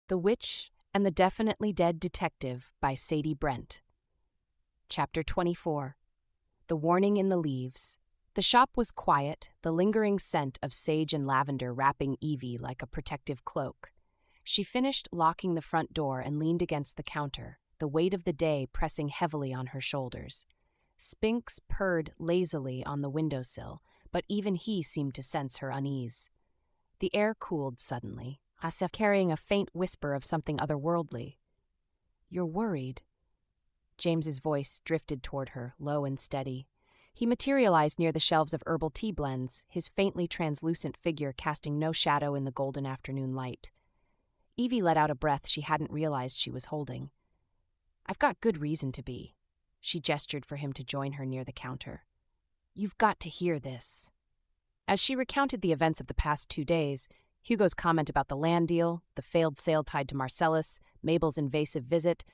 The Witch and the Definitely Dead Detective by Sadie Brent. Chapter 24. The Warning in the Leaves. The shop was quiet, the lingering scent of sage and lavender wrapping Evie like a protective cloak. She finished locking the front door and leaned against the counter, the weight of the day pressing heavily on her shoulders. Spinks purred lazily on the windowsill, but even he seemed to sense her unease. The air cooled suddenly, as if carrying a faint whisper of something otherworldly. "You're worried." James's voice drifted toward her, low and steady. He materialized near the shelves of herbal tea blends, his faintly translucent figure casting no shadow in the golden afternoon light. Evie let out a breath she hadn't realized she was holding. "I've got good reason to be." She gestured for him to join her near the counter. "You've got to hear this." As she recounted the events of the past 2 days, Hugo's comment about the land deal, the failed sale tied to Marcellus, Mabel's invasive visit,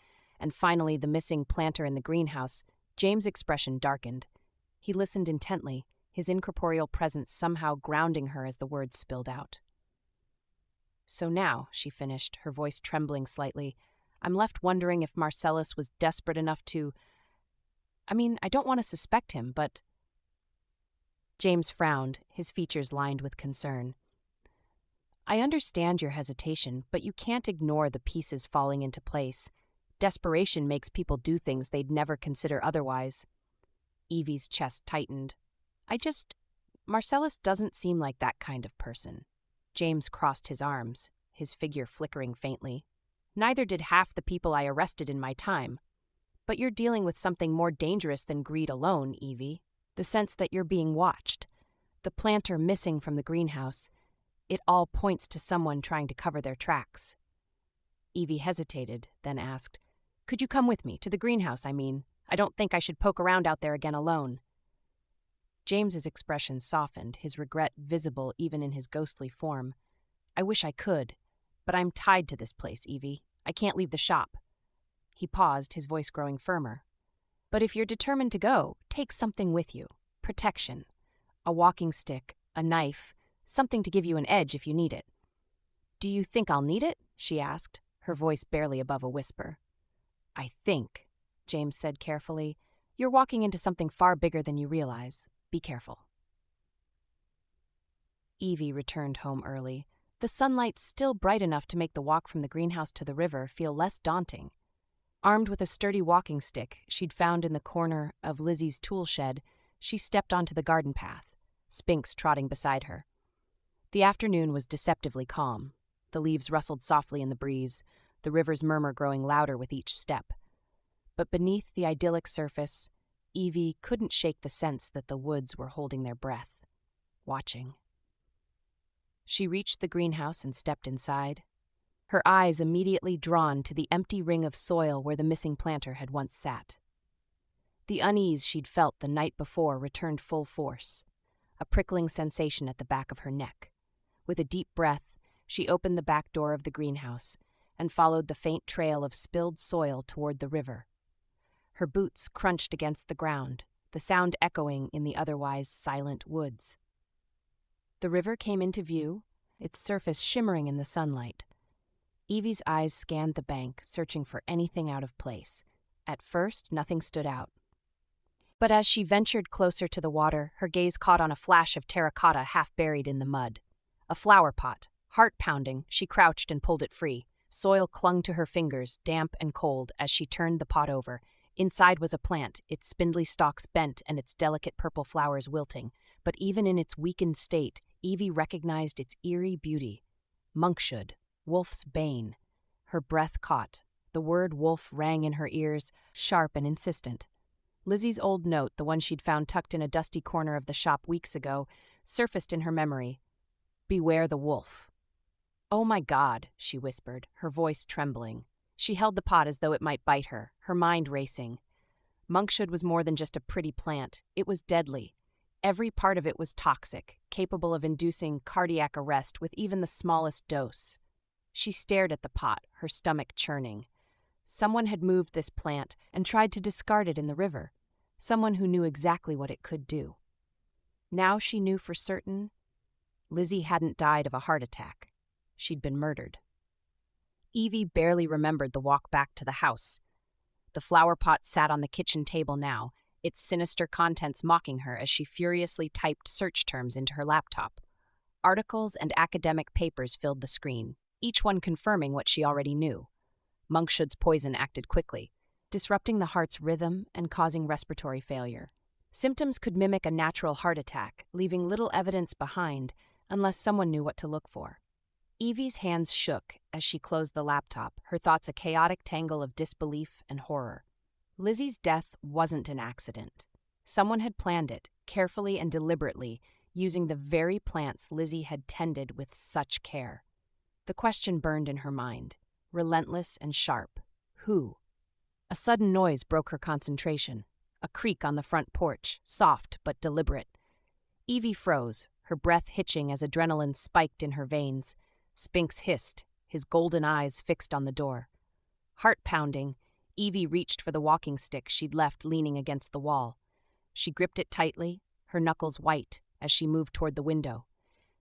and finally the missing planter in the greenhouse, James' expression darkened. He listened intently, his incorporeal presence somehow grounding her as the words spilled out. "So now," she finished, her voice trembling slightly, "I'm left wondering if Marcellus was desperate enough to... I don't want to suspect him, but..." James frowned, his features lined with concern. "I understand your hesitation, but you can't ignore the pieces falling into place. Desperation makes people do things they'd never consider otherwise." Evie's chest tightened. Marcellus doesn't seem like that kind of person." James crossed his arms, his figure flickering faintly. "Neither did half the people I arrested in my time. But you're dealing with something more dangerous than greed alone, Evie. The sense that you're being watched. The planter missing from the greenhouse. It all points to someone trying to cover their tracks." Evie hesitated, then asked, "Could you come with me, to the greenhouse, I mean? I don't think I should poke around out there again alone." James's expression softened, his regret visible even in his ghostly form. "I wish I could, but I'm tied to this place, Evie. I can't leave the shop." He paused, his voice growing firmer. "But if you're determined to go, take something with you. Protection. A walking stick, a knife, something to give you an edge if you need it." "Do you think I'll need it?" she asked, her voice barely above a whisper. "I think," James said carefully, "you're walking into something far bigger than you realize. Be careful." Evie returned home early, the sunlight still bright enough to make the walk from the greenhouse to the river feel less daunting. Armed with a sturdy walking stick she'd found in the corner of Lizzie's tool shed, she stepped onto the garden path, Spinks trotting beside her. The afternoon was deceptively calm. The leaves rustled softly in the breeze, the river's murmur growing louder with each step. But beneath the idyllic surface, Evie couldn't shake the sense that the woods were holding their breath, watching. She reached the greenhouse and stepped inside, her eyes immediately drawn to the empty ring of soil where the missing planter had once sat. The unease she'd felt the night before returned full force, a prickling sensation at the back of her neck. With a deep breath, she opened the back door of the greenhouse and followed the faint trail of spilled soil toward the river. Her boots crunched against the ground, the sound echoing in the otherwise silent woods. The river came into view, its surface shimmering in the sunlight. Evie's eyes scanned the bank, searching for anything out of place. At first, nothing stood out. But as she ventured closer to the water, her gaze caught on a flash of terracotta half buried in the mud. A flower pot. Heart pounding, she crouched and pulled it free. Soil clung to her fingers, damp and cold, as she turned the pot over. Inside was a plant, its spindly stalks bent and its delicate purple flowers wilting. But even in its weakened state, Evie recognized its eerie beauty. Monkshood, wolf's bane. Her breath caught. The word wolf rang in her ears, sharp and insistent. Lizzie's old note, the one she'd found tucked in a dusty corner of the shop weeks ago, surfaced in her memory. "Beware the wolf." "Oh my God," she whispered, her voice trembling. She held the pot as though it might bite her, her mind racing. Monkshood was more than just a pretty plant. It was deadly. Every part of it was toxic, capable of inducing cardiac arrest with even the smallest dose. She stared at the pot, her stomach churning. Someone had moved this plant and tried to discard it in the river. Someone who knew exactly what it could do. Now she knew for certain Lizzie hadn't died of a heart attack. She'd been murdered. Evie barely remembered the walk back to the house. The flower pot sat on the kitchen table now, its sinister contents mocking her as she furiously typed search terms into her laptop. Articles and academic papers filled the screen, each one confirming what she already knew. Monkshud's poison acted quickly, disrupting the heart's rhythm and causing respiratory failure. Symptoms could mimic a natural heart attack, leaving little evidence behind unless someone knew what to look for. Evie's hands shook as she closed the laptop, her thoughts a chaotic tangle of disbelief and horror. Lizzie's death wasn't an accident. Someone had planned it, carefully and deliberately, using the very plants Lizzie had tended with such care. The question burned in her mind, relentless and sharp. Who? A sudden noise broke her concentration. A creak on the front porch, soft but deliberate. Evie froze, her breath hitching as adrenaline spiked in her veins. Spinks hissed, his golden eyes fixed on the door. Heart pounding, Evie reached for the walking stick she'd left leaning against the wall. She gripped it tightly, her knuckles white, as she moved toward the window.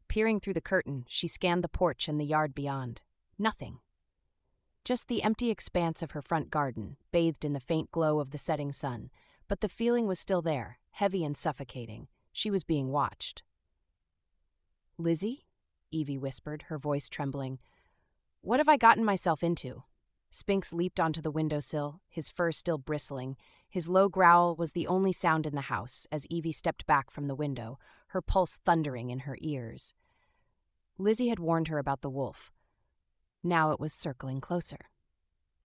Peering through the curtain, she scanned the porch and the yard beyond. Nothing. Just the empty expanse of her front garden, bathed in the faint glow of the setting sun. But the feeling was still there, heavy and suffocating. She was being watched. "Lizzie?" Evie whispered, her voice trembling. "What have I gotten myself into?" Spinks leaped onto the windowsill, his fur still bristling. His low growl was the only sound in the house as Evie stepped back from the window, her pulse thundering in her ears. Lizzie had warned her about the wolf. Now it was circling closer.